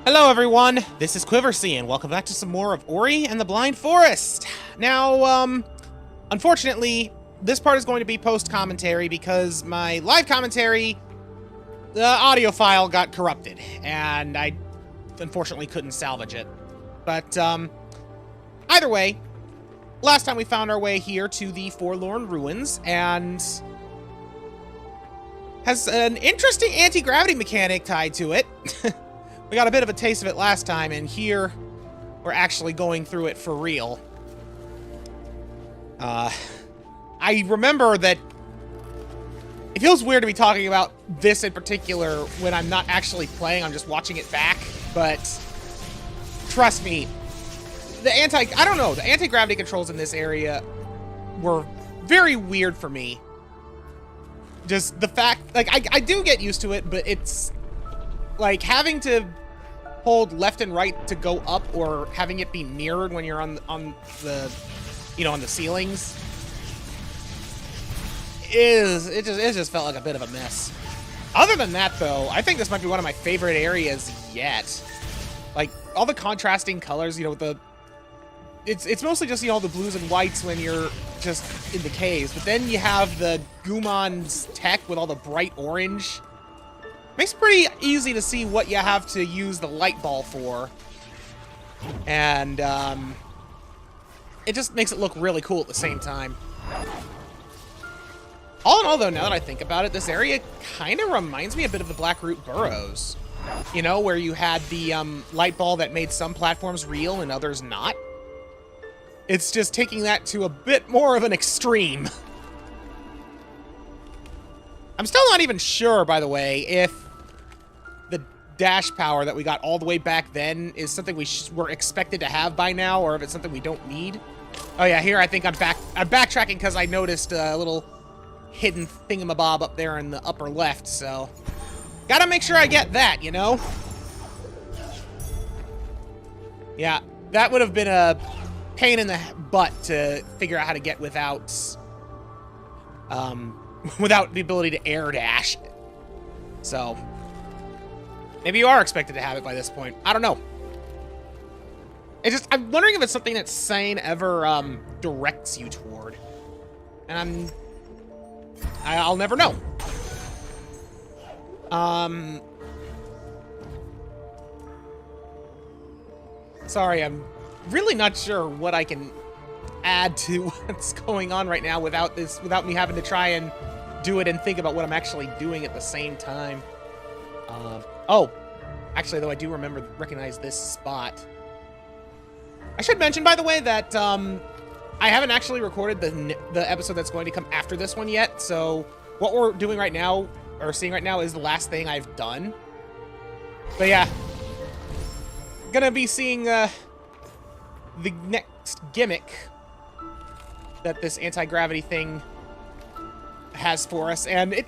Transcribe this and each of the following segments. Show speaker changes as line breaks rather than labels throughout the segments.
Hello everyone, this is Quiversee, and welcome back to some more of Ori and the Blind Forest. Now, unfortunately, this part is going to be post-commentary because my live commentary, the audio file got corrupted, and I unfortunately couldn't salvage it. But, either way, last time we found our way here to the Forlorn Ruins, and has an interesting anti-gravity mechanic tied to it. We got a bit of a taste of it last time, and here we're actually going through it for real. I remember that it feels weird to be talking about this in particular when I'm not actually playing, I'm just watching it back, but trust me, the anti-gravity controls in this area were very weird for me. Just the fact, like, I do get used to it, but it's like having to hold left and right to go up, or having it be mirrored when you're on the ceilings. It just felt like a bit of a mess. Other than that, though, I think this might be one of my favorite areas yet. Like all the contrasting colors, it's mostly just all the blues and whites when you're just in the caves, but then you have the Gumon's tech with all the bright orange. Makes it pretty easy to see what you have to use the light ball for. And, it just makes it look really cool at the same time. All in all, though, now that I think about it, this area kind of reminds me a bit of the Blackroot Burrows. You know, where you had the, light ball that made some platforms real and others not. It's just taking that to a bit more of an extreme. I'm still not even sure, by the way, if the dash power that we got all the way back then is something we were expected to have by now, or if it's something we don't need. Oh yeah, here I think I'm backtracking because I noticed a little hidden thingamabob up there in the upper left, so gotta make sure I get that, you know? Yeah, that would have been a pain in the butt to figure out how to get without the ability to air dash. So maybe you are expected to have it by this point. I don't know. I'm wondering if it's something that Sane ever directs you toward. And I'll never know. Sorry, I'm really not sure what I can add to what's going on right now without me having to try and do it and think about what I'm actually doing at the same time. Oh, actually, though, I do recognize this spot. I should mention, by the way, that I haven't actually recorded the episode that's going to come after this one yet, so what we're doing right now, or seeing right now, is the last thing I've done. But yeah, gonna be seeing the next gimmick that this anti-gravity thing has for us, and it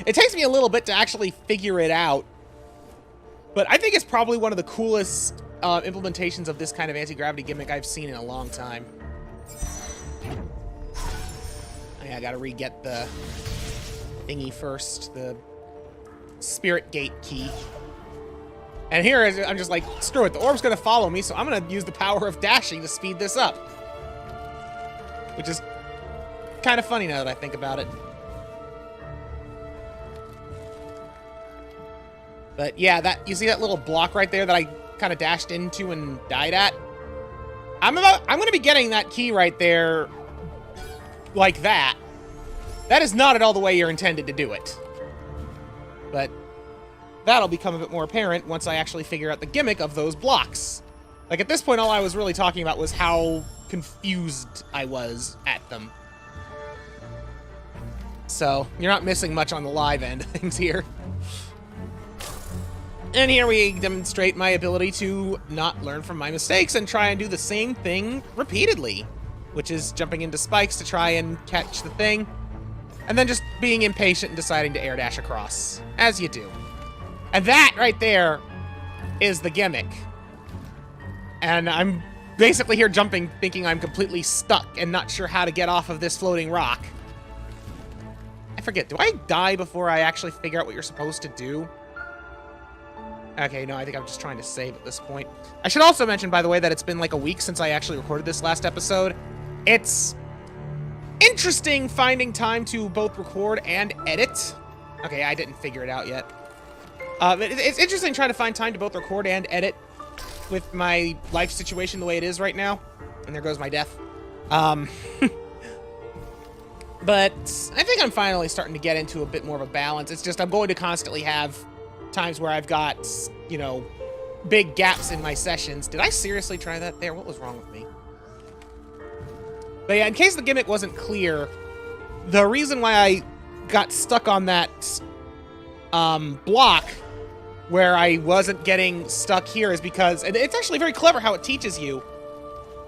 takes me a little bit to actually figure it out, but I think it's probably one of the coolest implementations of this kind of anti-gravity gimmick I've seen in a long time. I gotta re-get the thingy first, the spirit gate key. And here I'm just like, screw it, the orb's gonna follow me, so I'm gonna use the power of dashing to speed this up. Which is kind of funny now that I think about it. But yeah, you see that little block right there that I kind of dashed into and died at? I'm gonna be getting that key right there like that. That is not at all the way you're intended to do it. But that'll become a bit more apparent once I actually figure out the gimmick of those blocks. Like, at this point, all I was really talking about was how confused I was at them. So, you're not missing much on the live end of things here. And here we demonstrate my ability to not learn from my mistakes and try and do the same thing repeatedly, which is jumping into spikes to try and catch the thing, and then just being impatient and deciding to air dash across, as you do. And that right there is the gimmick. And I'm basically here jumping, thinking I'm completely stuck and not sure how to get off of this floating rock. I forget, do I die before I actually figure out what you're supposed to do? Okay, no, I think I'm just trying to save at this point. I should also mention, by the way, that it's been like a week since I actually recorded this last episode. It's interesting finding time to both record and edit. Okay, I didn't figure it out yet. It's interesting trying to find time to both record and edit with my life situation the way it is right now. And there goes my death. But I think I'm finally starting to get into a bit more of a balance. It's just I'm going to constantly have times where I've got, you know, big gaps in my sessions. Did I seriously try that there? What was wrong with me? But yeah, in case the gimmick wasn't clear, the reason why I got stuck on that block where I wasn't getting stuck here is because, and it's actually very clever how it teaches you,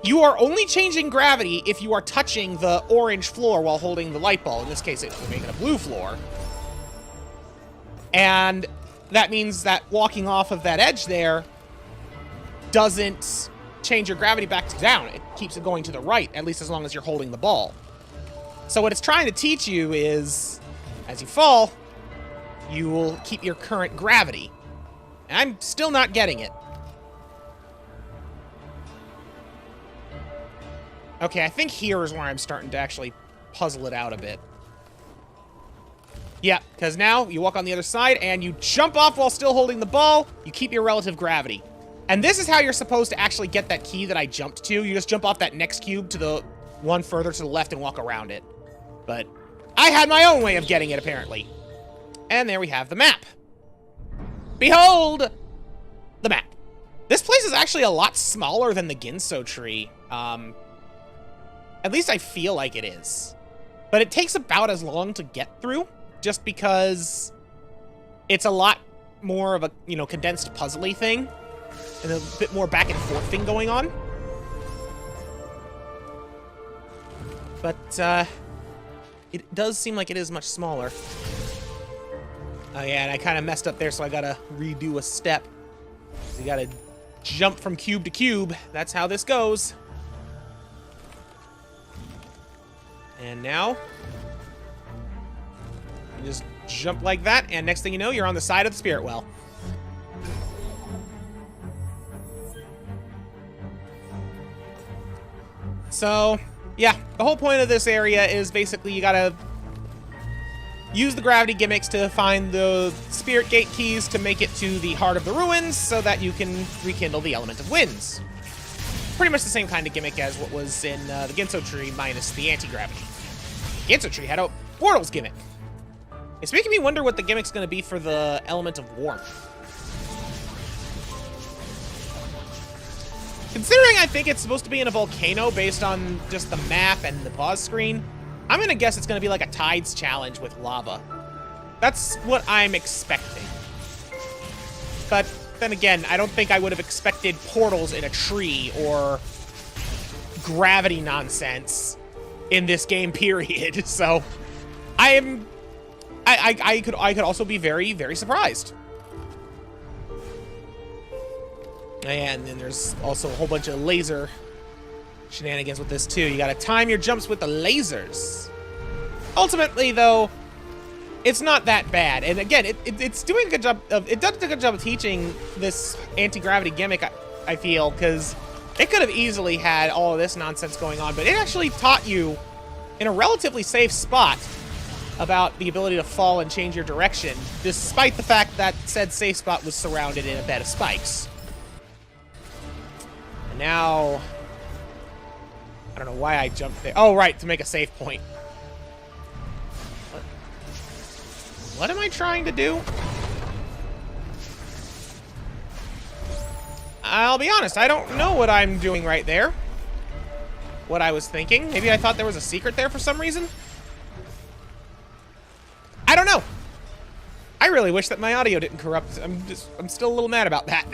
you are only changing gravity if you are touching the orange floor while holding the light ball. In this case, we're making a blue floor. And that means that walking off of that edge there doesn't change your gravity back to down. It keeps it going to the right, at least as long as you're holding the ball. So what it's trying to teach you is, as you fall, you will keep your current gravity. And I'm still not getting it. Okay, I think here is where I'm starting to actually puzzle it out a bit. Yeah, because now you walk on the other side and you jump off while still holding the ball. You keep your relative gravity. And this is how you're supposed to actually get that key that I jumped to. You just jump off that next cube to the one further to the left and walk around it. But I had my own way of getting it, apparently. And there we have the map. Behold the map. This place is actually a lot smaller than the Ginso tree. At least I feel like it is. But it takes about as long to get through, just because it's a lot more of a, you know, condensed puzzly thing. And a bit more back and forth thing going on. But, it does seem like it is much smaller. Oh yeah, and I kind of messed up there, so I gotta redo a step. You gotta jump from cube to cube. That's how this goes. And now, you just jump like that, and next thing you know, you're on the side of the spirit well. So, yeah, the whole point of this area is basically you gotta use the gravity gimmicks to find the spirit gate keys to make it to the heart of the ruins so that you can rekindle the element of winds. Pretty much the same kind of gimmick as what was in the Ginso tree minus the anti-gravity. Ginso tree had a portals gimmick. It's making me wonder what the gimmick's going to be for the element of warmth. Considering I think it's supposed to be in a volcano based on just the map and the pause screen, I'm going to guess it's going to be like a tides challenge with lava. That's what I'm expecting. But then again, I don't think I would have expected portals in a tree or gravity nonsense in this game, period. So I could also be very, very surprised. And then there's also a whole bunch of laser shenanigans with this too. You gotta time your jumps with the lasers. Ultimately, though, it's not that bad. And again, it's doing a good job of, it does a good job of teaching this anti-gravity gimmick, I feel, because it could have easily had all of this nonsense going on, but it actually taught you in a relatively safe spot about the ability to fall and change your direction, despite the fact that said safe spot was surrounded in a bed of spikes. And now, I don't know why I jumped there. Oh, right, to make a save point. What am I trying to do? I'll be honest, I don't know what I'm doing right there. What I was thinking. Maybe I thought there was a secret there for some reason. I don't know. I really wish that my audio didn't corrupt. I'm still a little mad about that.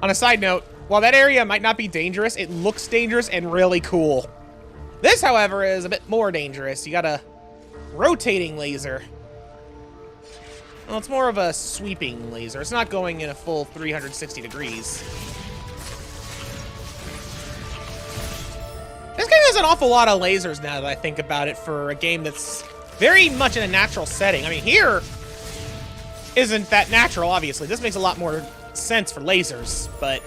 On a side note, while that area might not be dangerous, it looks dangerous and really cool. This, however, is a bit more dangerous. You got a rotating laser. Well, it's more of a sweeping laser. It's not going in a full 360 degrees. This game has an awful lot of lasers now that I think about it for a game that's very much in a natural setting. I mean, here, isn't that natural, obviously. This makes a lot more sense for lasers, but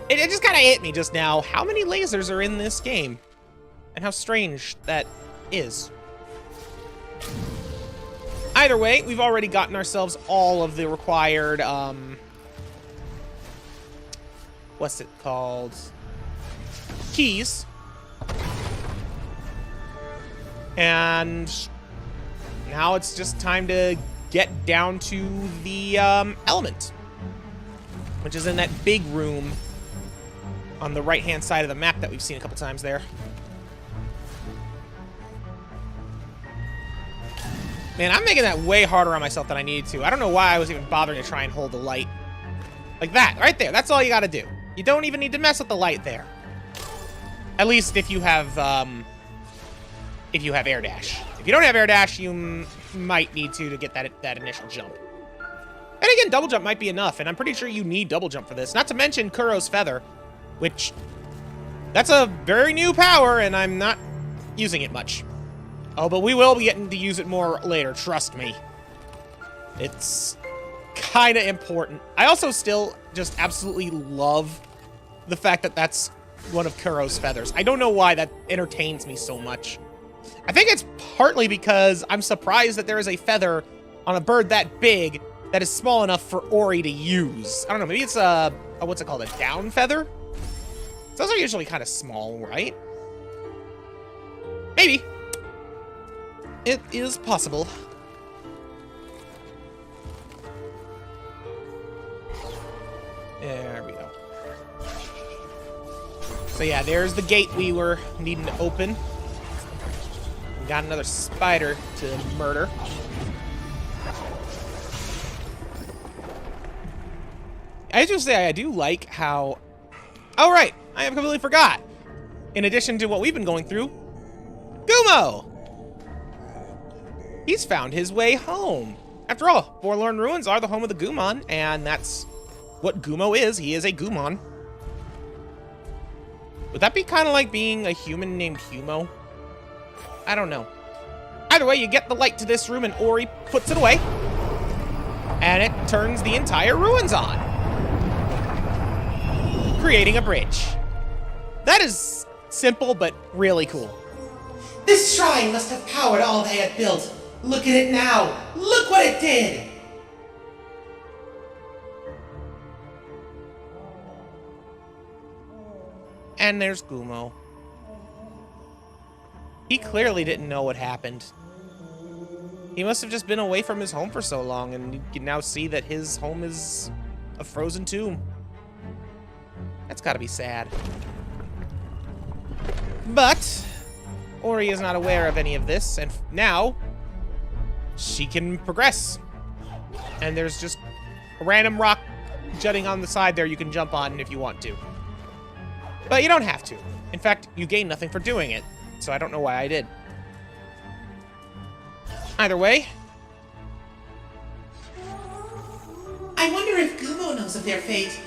it just kind of hit me just now how many lasers are in this game and how strange that is. Either way, we've already gotten ourselves all of the required, what's it called? Keys. And now it's just time to get down to the element, which is in that big room on the right-hand side of the map that we've seen a couple times there. Man, I'm making that way harder on myself than I needed to. I don't know why I was even bothering to try and hold the light. Like that, right there. That's all you gotta do. You don't even need to mess with the light there. At least if you have air dash. If you don't have air dash, you might need to get that initial jump. And again, double jump might be enough, and I'm pretty sure you need double jump for this. Not to mention Kuro's feather, which that's a very new power, and I'm not using it much. Oh, but we will be getting to use it more later, trust me. It's kind of important. I also still just absolutely love the fact that that's one of Kuro's feathers. I don't know why that entertains me so much. I think it's partly because I'm surprised that there is a feather on a bird that big that is small enough for Ori to use. I don't know, maybe it's a what's it called, a down feather? Those are usually kind of small, right? Maybe. It is possible. There we go. So yeah, there's the gate we were needing to open. We got another spider to murder. I just say I do like how... Oh right, I have completely forgot. In addition to what we've been going through, Gumo! He's found his way home. After all, Forlorn Ruins are the home of the Gumon, and that's what Gumo is. He is a Gumon. Would that be kind of like being a human named Humo? I don't know. Either way, you get the light to this room, and Ori puts it away. And it turns the entire ruins on, creating a bridge. That is simple, but really cool.
This shrine must have powered all they had built. Look at it now. Look what it did.
And there's Gumo. He clearly didn't know what happened. He must have just been away from his home for so long, and you can now see that his home is a frozen tomb. That's gotta be sad. But Ori is not aware of any of this, and now she can progress. And there's just a random rock jutting on the side there you can jump on if you want to. But you don't have to. In fact, you gain nothing for doing it, so I don't know why I did. Either way.
I wonder if Gumo knows of their fate.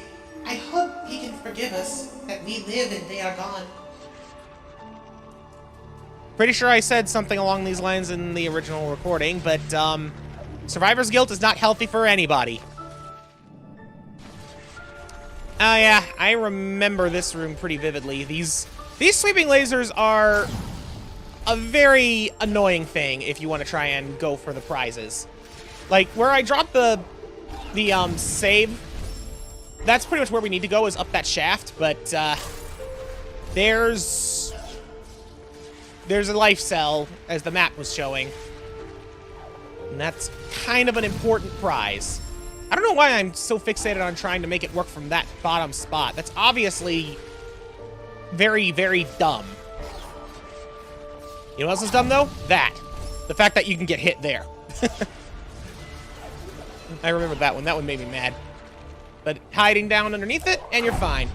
I hope he can forgive us, that we live and they are gone.
Pretty sure I said something along these lines in the original recording, but survivor's guilt is not healthy for anybody. Oh yeah, I remember this room pretty vividly. These sweeping lasers are a very annoying thing if you want to try and go for the prizes. Like, where I dropped the save, that's pretty much where we need to go, is up that shaft, but there's a life cell, as the map was showing. And that's kind of an important prize. I don't know why I'm so fixated on trying to make it work from that bottom spot. That's obviously very, very dumb. You know what else is dumb, though? That. The fact that you can get hit there. I remember that one. That one made me mad. But hiding down underneath it, and you're fine.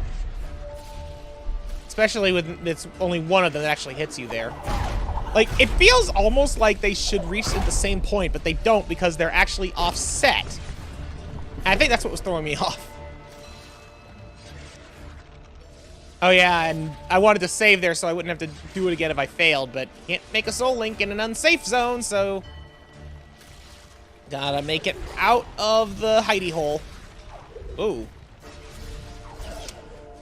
Especially when it's only one of them that actually hits you there. Like, it feels almost like they should reach at the same point, but they don't because they're actually offset. And I think that's what was throwing me off. Oh yeah, and I wanted to save there so I wouldn't have to do it again if I failed, but can't make a soul link in an unsafe zone, so Gotta make it out of the hidey hole. Ooh.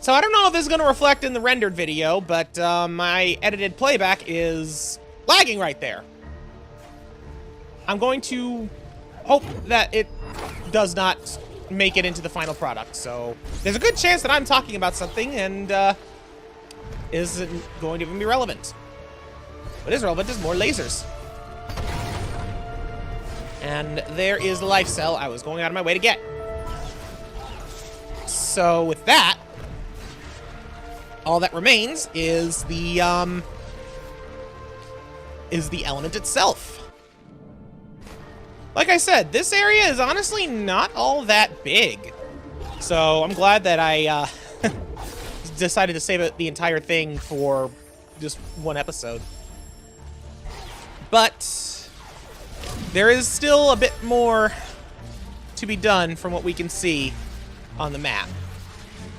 So I don't know if this is going to reflect in the rendered video, but my edited playback is lagging right there. I'm going to hope that it does not make it into the final product. So there's a good chance that I'm talking about something and isn't going to even be relevant. What is relevant is more lasers. And there is the life cell I was going out of my way to get. So with that, all that remains is the element itself. Like I said, this area is honestly not all that big. So I'm glad that I decided to save the entire thing for just one episode. But there is still a bit more to be done from what we can see on the map,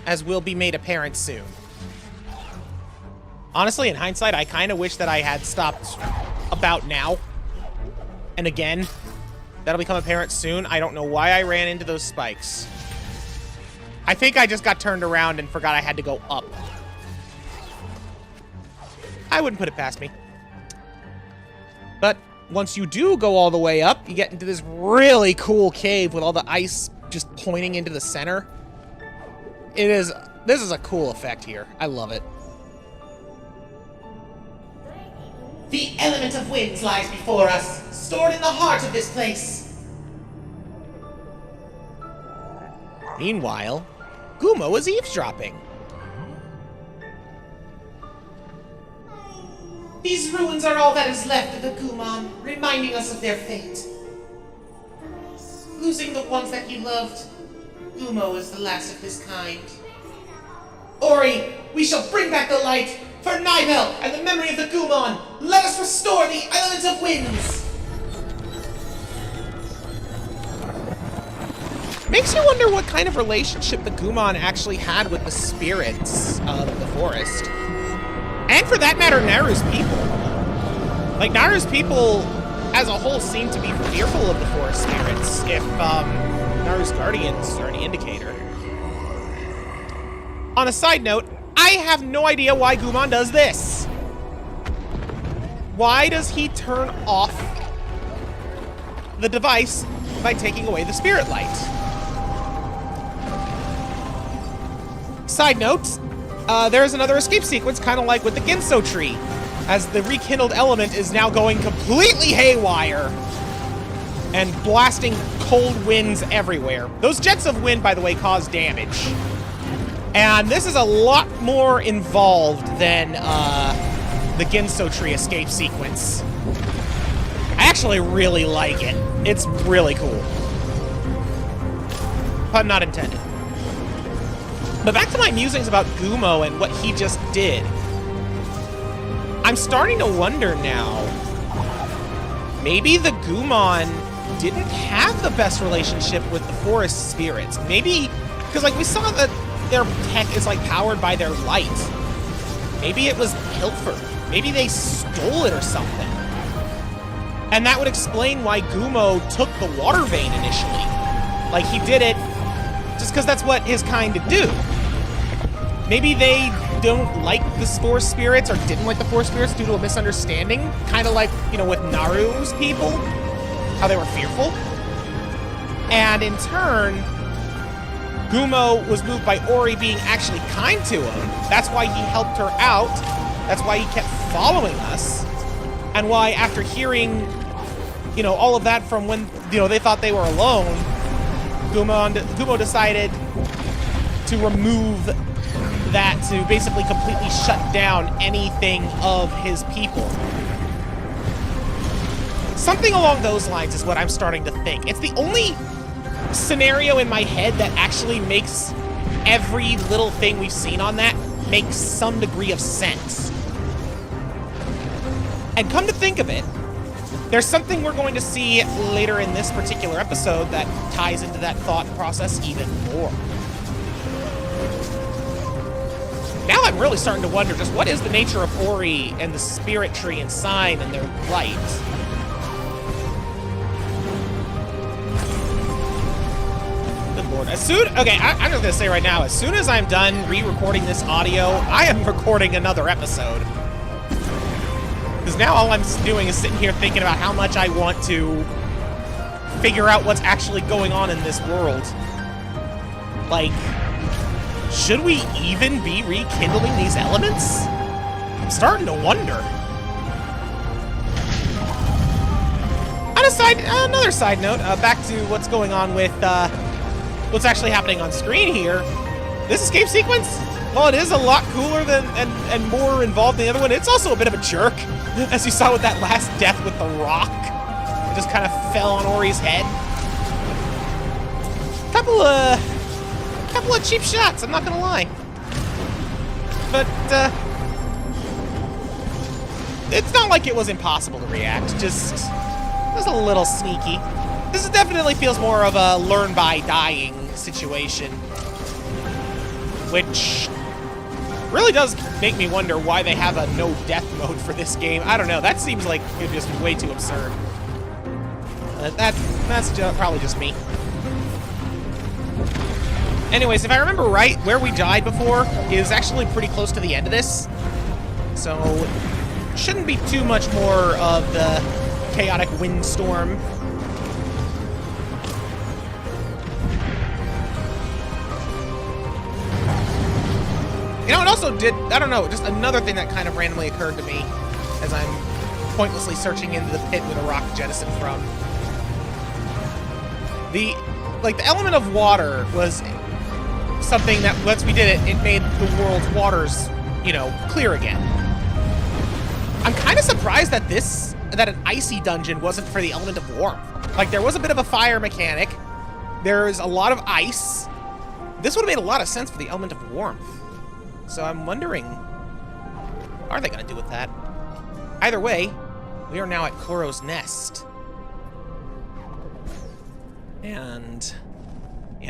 as will be made apparent soon. Honestly, in hindsight, I kind of wish that I had stopped about now. And again, that'll become apparent soon. I don't know why I ran into those spikes. I think I just got turned around and forgot I had to go up. I wouldn't put it past me. But once you do go all the way up, you get into this really cool cave with all the ice just pointing into the center. This is a cool effect here. I love it.
The element of winds lies before us, stored in the heart of this place.
Meanwhile, Gumo is eavesdropping.
These ruins are all that is left of the Gumon, reminding us of their fate. Losing the ones that he loved, Gumo is the last of his kind. Ori, we shall bring back the light for Nibel and the memory of the Gumon. Let us restore the element of winds.
Makes you wonder what kind of relationship the Gumon actually had with the spirits of the forest. And for that matter, Naru's people. Like, Naru's people as a whole seem to be fearful of the forest spirits, if Naru's guardians are any indicator. On a side note, I have no idea why Gumon does this. Why does he turn off the device by taking away the spirit light? Side note, there's another escape sequence, kind of like with the Ginso tree, as the rekindled element is now going completely haywire and blasting cold winds everywhere. Those jets of wind, by the way, cause damage. And this is a lot more involved than the Ginso tree escape sequence. I actually really like it. It's really cool. Pun not intended. But back to my musings about Gumo and what he just did. I'm starting to wonder now, maybe the Gumon didn't have the best relationship with the forest spirits. Maybe, because like we saw that their tech is like powered by their light. Maybe it was pilfered. Maybe they stole it or something. And that would explain why Gumo took the water vein initially. Like he did it just because that's what his kind do. Maybe they don't like the forest spirits or didn't like the forest spirits due to a misunderstanding. Kind of like, you know, with Naru's people, how they were fearful. And in turn, Gumo was moved by Ori being actually kind to him. That's why he helped her out. That's why he kept following us. And why after hearing, you know, all of that from when, you know, they thought they were alone, Gumo decided to remove that to basically completely shut down anything of his people. Something along those lines is what I'm starting to think. It's the only scenario in my head that actually makes every little thing we've seen on that make some degree of sense. And come to think of it, there's something we're going to see later in this particular episode that ties into that thought process even more. Now I'm really starting to wonder just what is the nature of Ori and the spirit tree and sign and their light. keyboard. Okay, I'm just gonna say right now, as soon as I'm done re-recording this audio, I am recording another episode. Because now all I'm doing is sitting here thinking about how much I want to figure out what's actually going on in this world. Like, should we even be rekindling these elements? I'm starting to wonder. Another side note, back to what's going on with what's actually happening on screen here. This escape sequence, while it is a lot cooler than and more involved than the other one, it's also a bit of a jerk, as you saw with that last death with the rock. It just kind of fell on Ori's head. Couple of cheap shots, I'm not gonna lie. But it's not like it was impossible to react, just a little sneaky. This definitely feels more of a learn by dying situation, which really does make me wonder why they have a no death mode for this game. I don't know, that seems like it's just way too absurd. That's probably just me. Anyways, if I remember right, where we died before is actually pretty close to the end of this, so shouldn't be too much more of the chaotic windstorm. You know, it also did, I don't know, just another thing that kind of randomly occurred to me as I'm pointlessly searching into the pit with a rock jettisoned from. The element of water was something that, once we did it, it made the world's waters, you know, clear again. I'm kind of surprised that an icy dungeon wasn't for the element of warmth. Like, there was a bit of a fire mechanic. There's a lot of ice. This would have made a lot of sense for the element of warmth. So I'm wondering, what are they going to do with that? Either way, we are now at Kuro's nest. And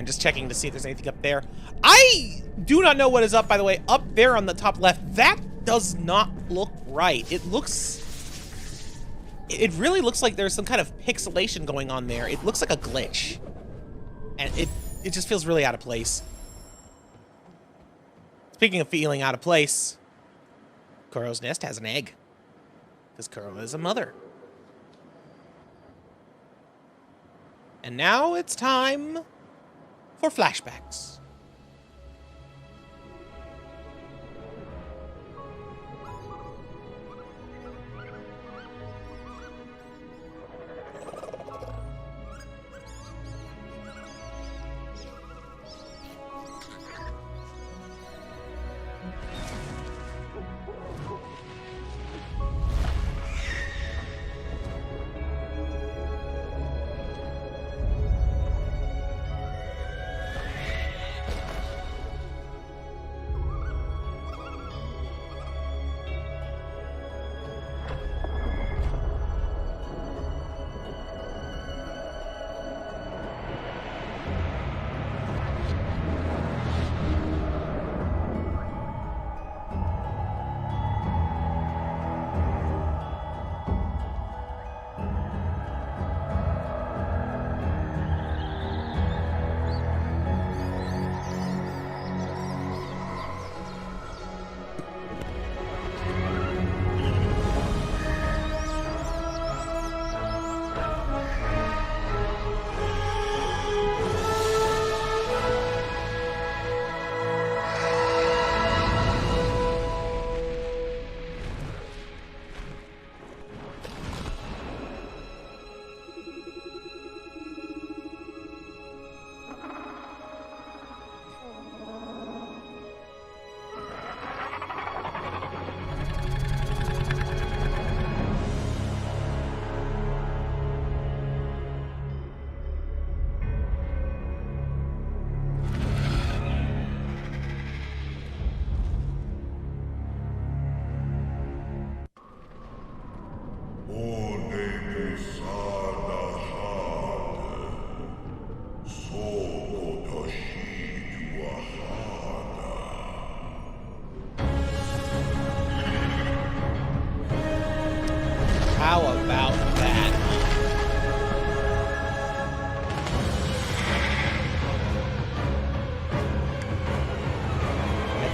just checking to see if there's anything up there. I do not know what is up, by the way. Up there on the top left, that does not look right. It really looks like there's some kind of pixelation going on there. It looks like a glitch. And it just feels really out of place. Speaking of feeling out of place, Kuro's nest has an egg. Because Kuro is a mother. And now it's time for flashbacks.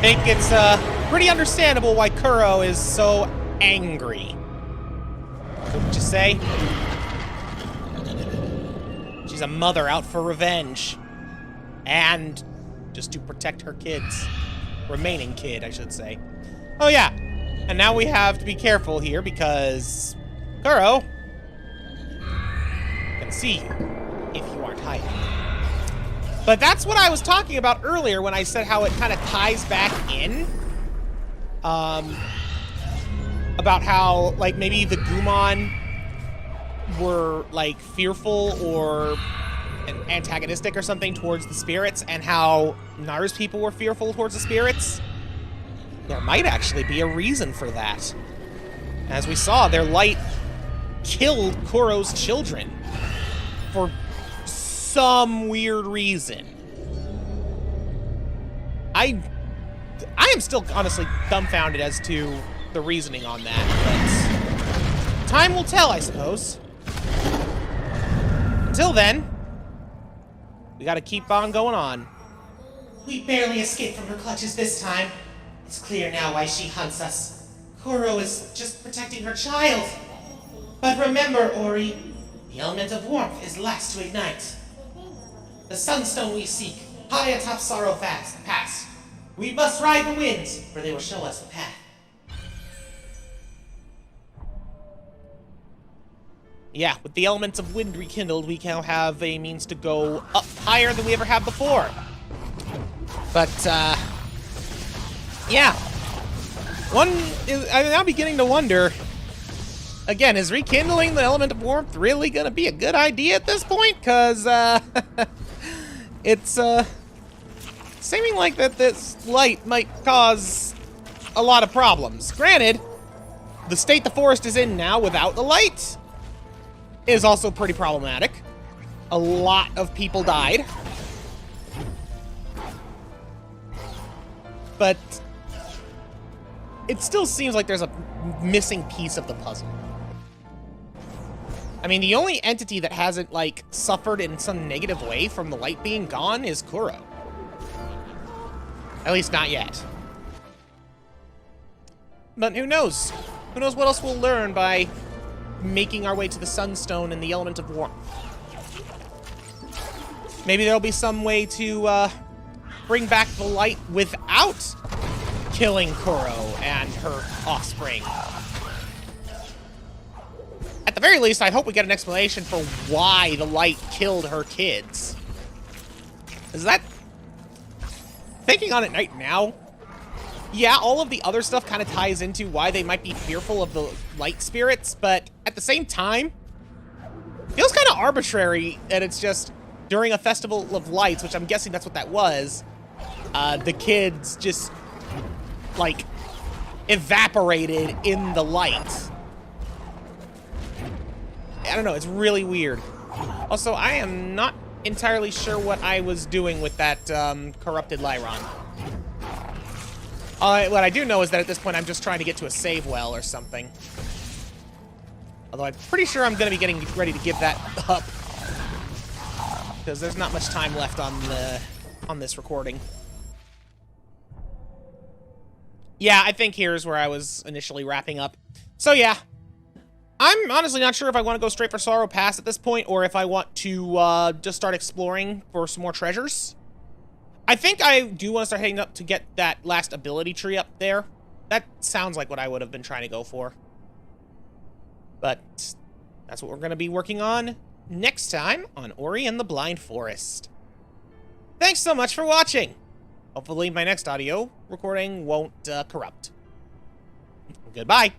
think it's pretty understandable why Kuro is so angry. Wouldn't you say? She's a mother out for revenge. And just to protect her kids. Remaining kid, I should say. Oh yeah, and now we have to be careful here because Kuro can see you if you aren't hiding. But that's what I was talking about earlier when I said how it kind of ties back in. About how, like, maybe the Gumon were, like, fearful or antagonistic or something towards the spirits, and how Naru's people were fearful towards the spirits. There might actually be a reason for that. As we saw, their light killed Kuro's children for some weird reason. I am still honestly dumbfounded as to the reasoning on that, but time will tell, I suppose. Until then, we gotta keep on going on.
We barely escaped from her clutches this time. It's clear now why she hunts us. Kuro is just protecting her child. But remember, Ori, the element of warmth is last to ignite. The sunstone we seek, high atop Sorrow Pass. We must ride the winds, for they will show us the path.
Yeah, with the elements of wind rekindled, we now have a means to go up higher than we ever have before. But, yeah. I'm now beginning to wonder, again, is rekindling the element of warmth really gonna be a good idea at this point? Because, it's, seeming like that this light might cause a lot of problems. Granted, the state the forest is in now without the light is also pretty problematic. A lot of people died. But it still seems like there's a missing piece of the puzzle. I mean, the only entity that hasn't, like, suffered in some negative way from the light being gone is Kuro. At least not yet. But who knows? Who knows what else we'll learn by making our way to the Sunstone and the element of warmth. Maybe there'll be some way to bring back the light without killing Kuro and her offspring. At the very least, I hope we get an explanation for why the light killed her kids. Is that... Thinking on it right now, yeah, all of the other stuff kind of ties into why they might be fearful of the light spirits, but at the same time, it feels kind of arbitrary that it's just during a festival of lights, which I'm guessing that's what that was, the kids just, like, evaporated in the light. I don't know, it's really weird. Also, I am not entirely sure what I was doing with that corrupted Lyron. What I do know is that at this point I'm just trying to get to a save well or something. Although I'm pretty sure I'm going to be getting ready to give that up. Because there's not much time left on this recording. Yeah, I think here's where I was initially wrapping up. So yeah, I'm honestly not sure if I want to go straight for Sorrow Pass at this point, or if I want to just start exploring for some more treasures. I think I do want to start heading up to get that last ability tree up there. That sounds like what I would have been trying to go for. But that's what we're going to be working on next time on Ori and the Blind Forest. Thanks so much for watching. Hopefully my next audio recording won't corrupt. Goodbye.